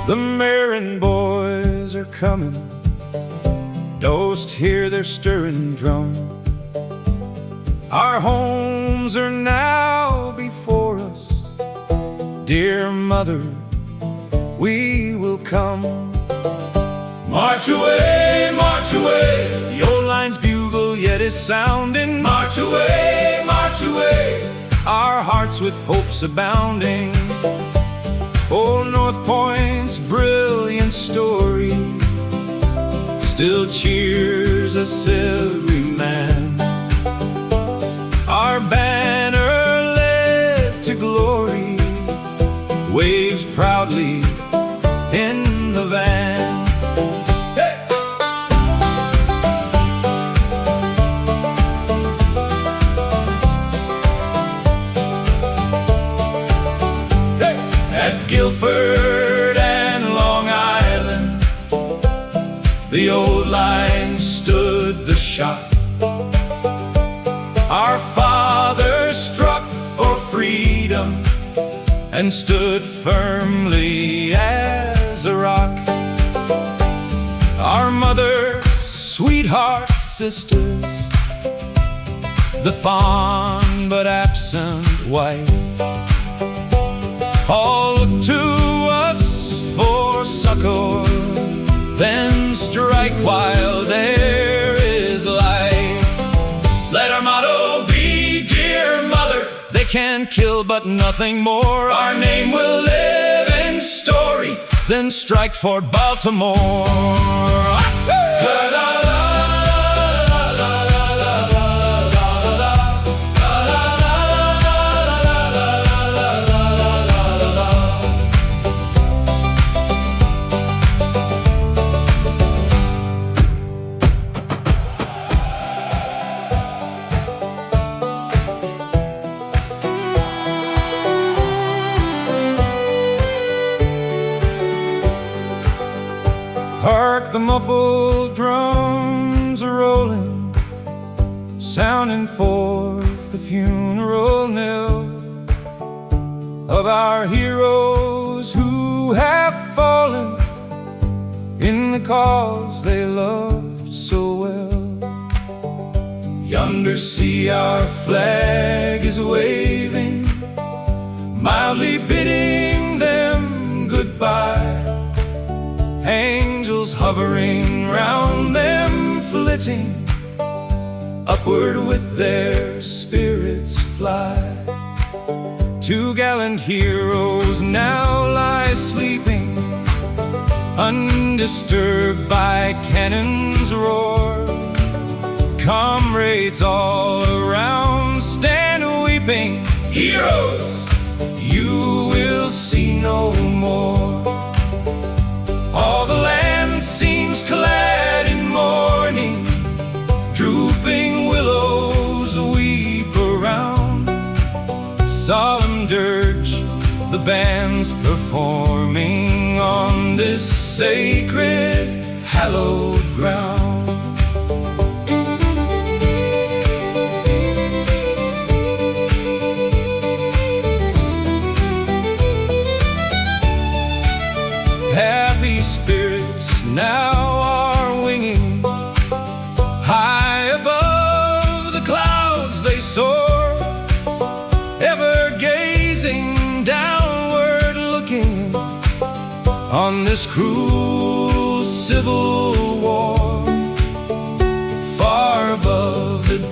The Marin boys are coming, dost hear their stirring drum. Our homes are now before us, dear mother, we will come. March away, your line's bugle yet is sounding. March away, our hearts with hopes abounding. Old North Point's brilliant story still cheers us every man. Our banner led to glory waves proudly in the van. Hey! Hey! At Guilford and Long Island, the old line stood the shot. Our fathers struck for freedom and stood firmly as a rock. Our mothers, sweethearts, sisters, the fond but absent wife, all look to us for succor, then strike while there is life. Let our motto be, dear mother, they can kill but nothing more. Our name will live in story, then strike for Baltimore. Hark, the muffled drums are rolling, sounding forth the funeral knell of our heroes who have fallen in the cause they loved so well. Yonder see our flag is waving, mildly bidding them goodbye. Angels hovering round them, flitting upward with their spirits fly. Two gallant heroes now lie sleeping, undisturbed by cannon's roar. Comrades all around stand weeping. Heroes, you will see no more. All the land seems clad in mourning, drooping willows weep around. Solemn dirge, the band's performing on this sacred, hallowed ground. Happy spirits now are winging, high above the clouds they soar, ever gazing downward, looking on this cruel civil war.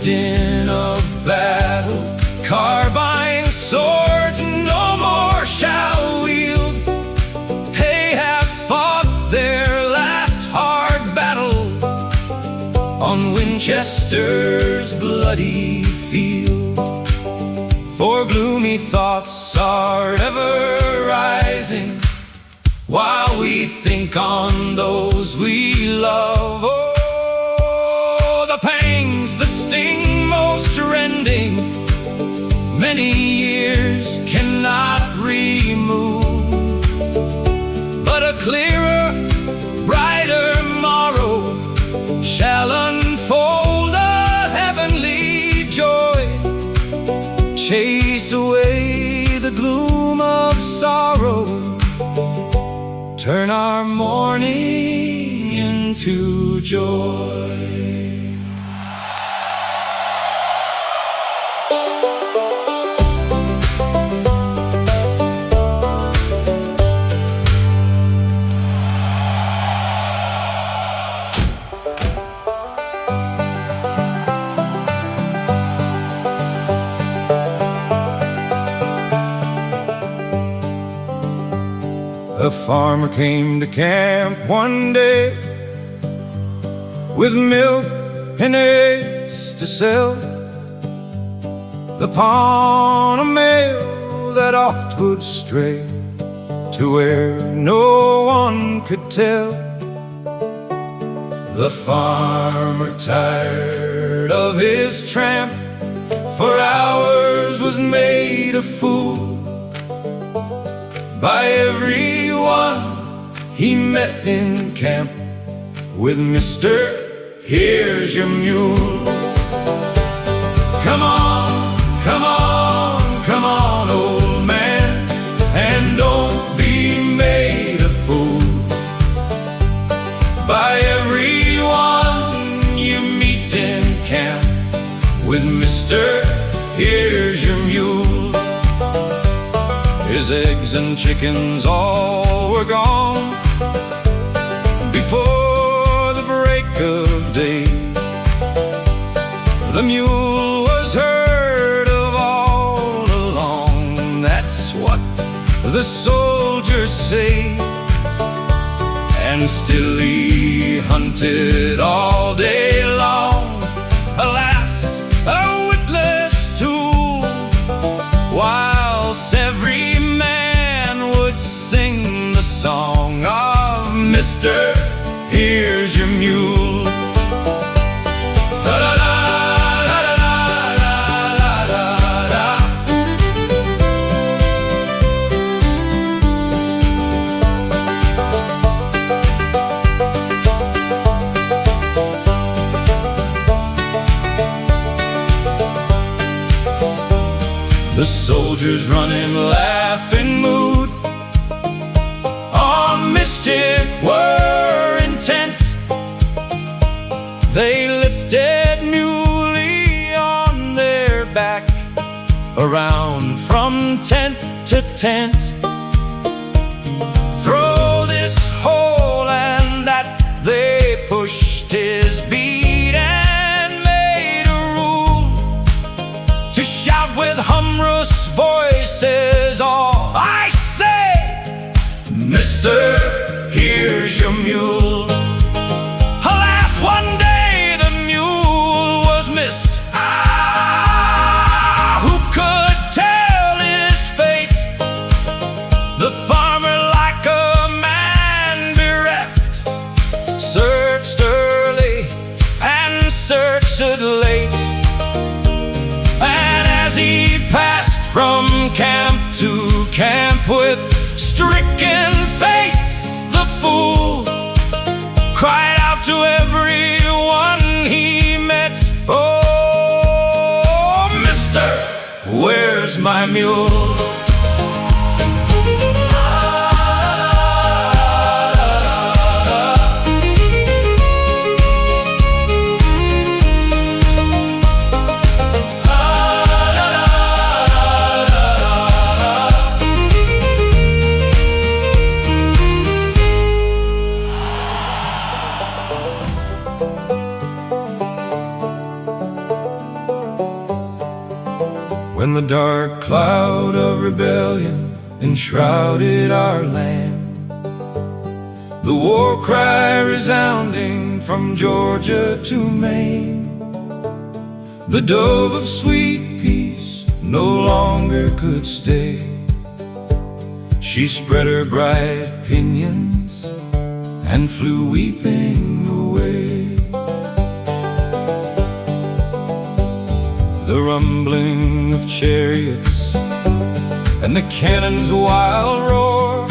din of battle, carbine swords no more shall wield. They have fought their last hard battle on Winchester's bloody field. For gloomy thoughts are ever rising while we think on those we love. Oh, the pangs, the sting most rending, many years cannot remove. But a clearer, brighter morrow shall unfold a heavenly joy, chase away the gloom of sorrow, turn our mourning into joy. A farmer came to camp one day with milk and eggs to sell upon a mail that oft would stray to where no one could tell. The farmer, tired of his tramp, for hours was made a fool by everyone he met in camp with Mr. Here's your mule. Come on, come on, come on, old man, and don't be made a fool by everyone you meet in camp with Mr. Here's your mule. His eggs and chickens all were gone before the break of day. The mule was heard of all along, that's what the soldiers say. And still he hunted all day long, alas, a witless tool, whilst every man would sing the song of Mr. Here's your mule. The soldiers run in laughing mood, on mischief were intent. They lifted Muley on their back, around from tent to tent. Throw this hole and that, they pushed his beat and made a rule to shout with humorous voices all, I say, Mr. Here's your mule. Alas, one day the mule was missed. Ah, who could tell his fate? The farmer, like a man bereft, searched early and searched late. And as he passed from camp to camp with stricken face, the fool cried out to everyone he met, oh, mister, where's my mule? When the dark cloud of rebellion enshrouded our land, the war cry resounding from Georgia to Maine, the dove of sweet peace no longer could stay. She spread her bright pinions and flew weeping away. The rumbling of chariots and the cannon's wild roar,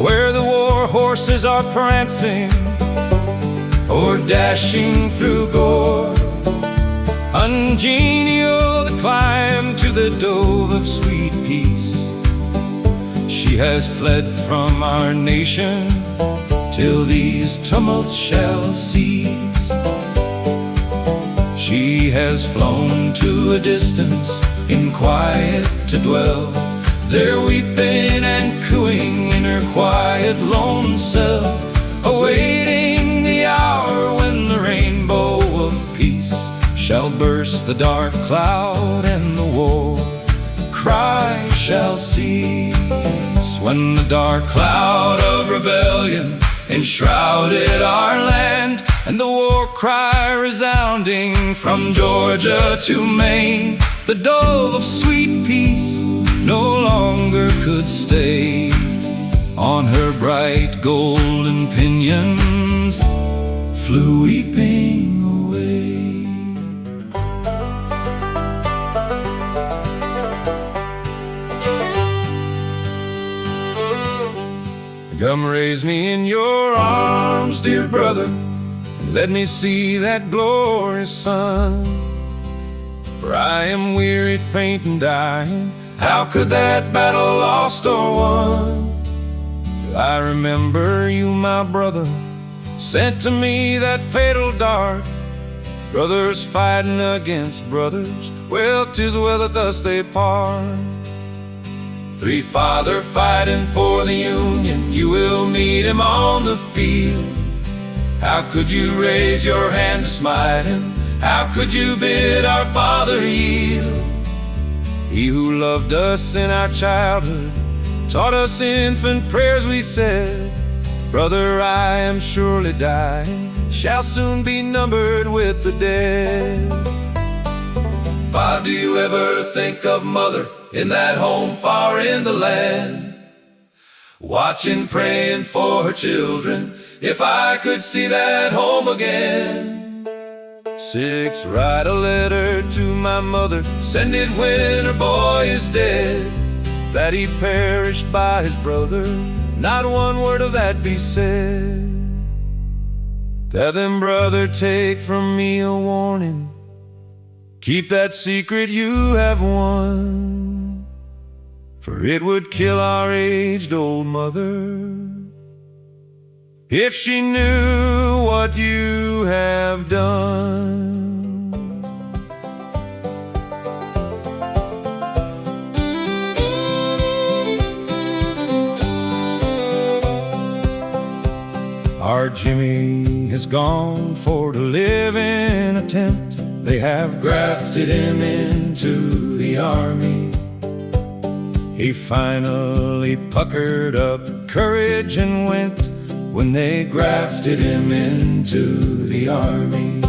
where the war horses are prancing or dashing through gore. Ungenial the climb to the dove of sweet peace. She has fled from our nation till these tumults shall cease. She has flown to a distance in quiet to dwell, there weeping and cooing in her quiet lone cell, awaiting the hour when the rainbow of peace shall burst the dark cloud and the war cry shall cease. When the dark cloud of rebellion enshrouded our land, and the war cry resounding from Georgia to Maine, the dove of sweet peace no longer could stay. On her bright golden pinions flew weeping away. Come raise me in your arms, dear brother, let me see that glorious sun. For I am weary, faint, and dying. How could that battle lost or won? I remember you, my brother, sent to me that fatal dart. Brothers fighting against brothers, well, 'tis well that thus they part. Three father fighting for the Union, you will meet him on the field. How could you raise your hand to smite him? How could you bid our father yield? He who loved us in our childhood, taught us infant prayers, we said, brother, I am surely dying, shall soon be numbered with the dead. Father, do you ever think of mother in that home far in the land, watching, praying for her children? If I could see that home again. 6, write a letter to my mother, send it when her boy is dead, that he perished by his brother, not one word of that be said. Tell them, brother, take from me a warning, keep that secret you have won, for it would kill our aged old mother if she knew what you have done. Our Jimmy has gone for to live in a tent. They have grafted him into the army. He finally puckered up courage and went when they grafted him into the army.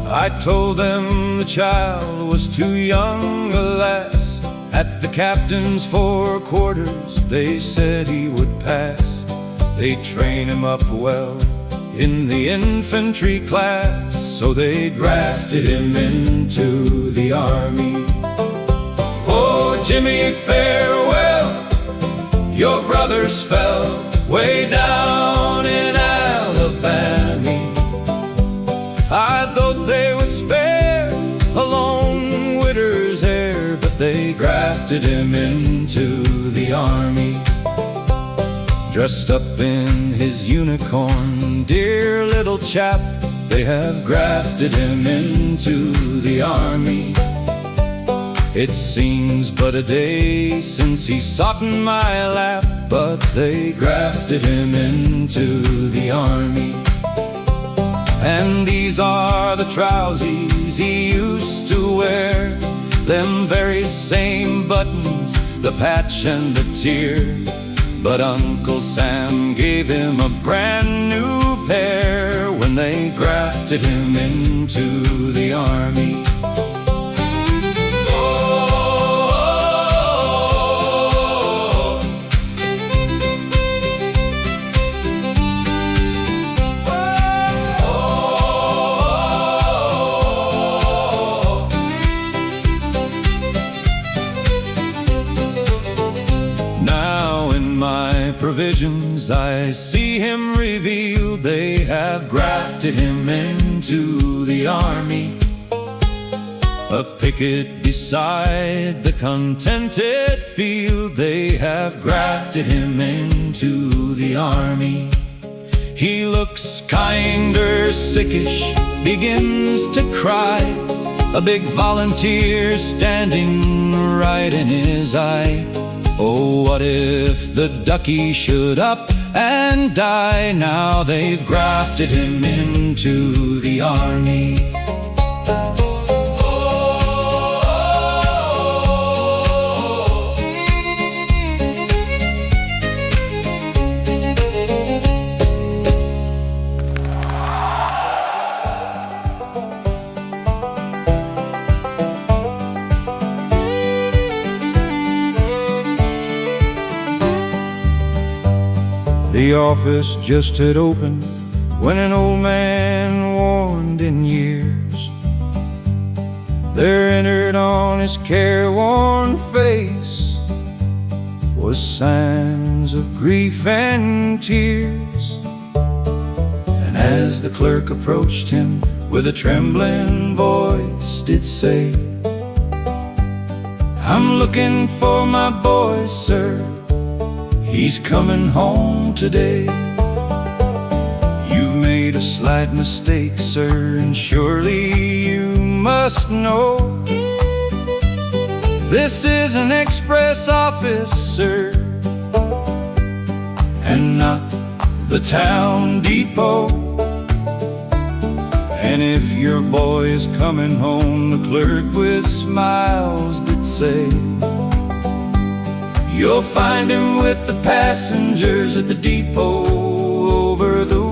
I told them the child was too young, alas. At the captain's 4 quarters they said he would pass. They train him up well in the infantry class, so they grafted him into the army. Oh, Jimmy, farewell, your brothers fell way down in Alabama. I thought they would spare a lone widow's heir, but they grafted him into the army. Dressed up in his unicorn, dear little chap, they have grafted him into the army. It seems but a day since he sat in my lap, but they grafted him into the army. And these are the trousers he used to wear them very same buttons, the patch and the tear. But Uncle Sam gave him a brand new pair when they grafted him into the army. Provisions, I see him revealed. They have grafted him into the army. A picket beside the contented field. They have grafted him into the army. He looks kinder sickish, begins to cry. A big volunteer standing right in his eye. Oh, what if the ducky should up and die? Now they've grafted him into the army. The office just had opened when an old man warned in years. There entered on his careworn face was signs of grief and tears. And as the clerk approached him with a trembling voice did say, "I'm looking for my boy, sir. He's coming home today. You've made a slight mistake, sir, and surely you must know this is an express office, sir, and not the town depot. And if your boy is coming home," the clerk with smiles did say, "you'll find him with the passengers at the depot over the